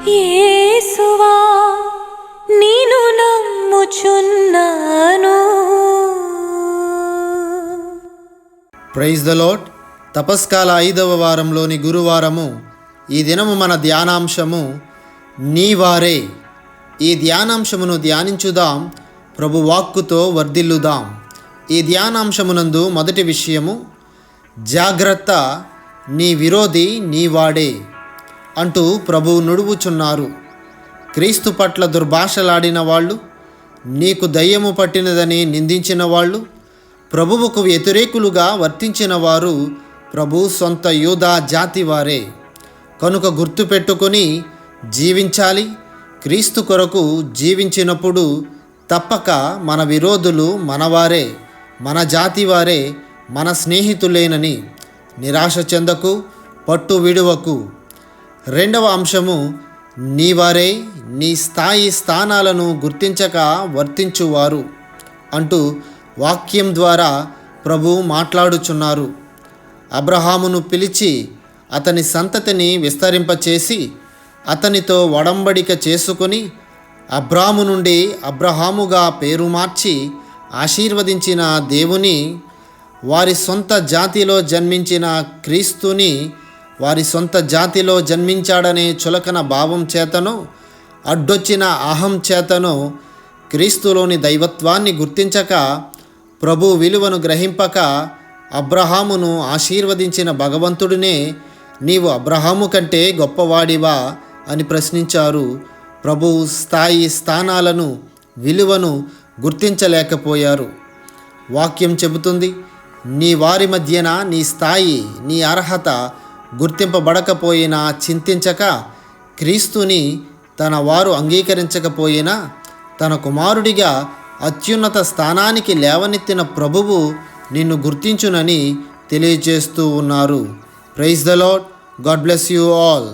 యేసువా నిన్ను నమ్ముచున్నాను. Praise the lord. తపస్కాల 5వ వారంలోని గురువారము. ఈ దినము మన ధ్యానాంశము నీవారే. ఈ ధ్యానాంశమును ధ్యానించుదాం, ప్రభు వాక్కుతో వర్ధిల్లుదాం. ఈ ధ్యానాంశమునందు మొదటి విషయము, జాగ్రత్త, నీ విరోధి నీవాడే అంటూ ప్రభువు నుడువుచున్నారు. క్రీస్తు పట్ల దుర్భాషలాడిన వాళ్ళు, నీకు దయ్యము పట్టినదని నిందించిన వాళ్ళు, ప్రభువుకు వ్యతిరేకులుగా వర్తించిన వారు ప్రభు సొంత యూదా జాతి వారే. కనుక గుర్తుపెట్టుకొని జీవించాలి. క్రీస్తు కొరకు జీవించినప్పుడు తప్పక మన విరోధులు మనవారే, మన జాతి వారే, మన స్నేహితులేనని నిరాశ చెందకు, పట్టు విడువకు. రెండవ అంశము, నీవారే నీ స్థాయి స్థానాలను గుర్తించక వర్తించువారు అంటూ వాక్యం ద్వారా ప్రభు మాట్లాడుచున్నారు. అబ్రహామును పిలిచి అతని సంతతిని విస్తరింపచేసి అతనితో ఒడంబడిక చేసుకొని అబ్రాము నుండి అబ్రహాముగా పేరు మార్చి ఆశీర్వదించిన దేవుని, వారి సొంత జాతిలో జన్మించిన క్రీస్తుని వారి సొంత జాతిలో జన్మించాడనే చులకన భావం చేతనో, అడ్డొచ్చిన అహం చేతనో క్రీస్తులోని దైవత్వాన్ని గుర్తించక, ప్రభు విలువను గ్రహింపక అబ్రహామును ఆశీర్వదించిన భగవంతుడినే నీవు అబ్రహాము కంటే గొప్పవాడివా అని ప్రశ్నించారు. ప్రభు స్థాయి స్థానాలను, విలువను గుర్తించలేకపోయారు. వాక్యం చెబుతుంది, నీ వారి మధ్యన నీ స్థాయి, నీ అర్హత గుర్తింపబడకపోయినా చింతించక, క్రీస్తుని తన వారు అంగీకరించకపోయినా తన కుమారుడిగా అత్యున్నత స్థానానికి లేవనెత్తిన ప్రభువు నిన్ను గుర్తించునని తెలియజేస్తూ ఉన్నారు. Praise the Lord. God bless you all.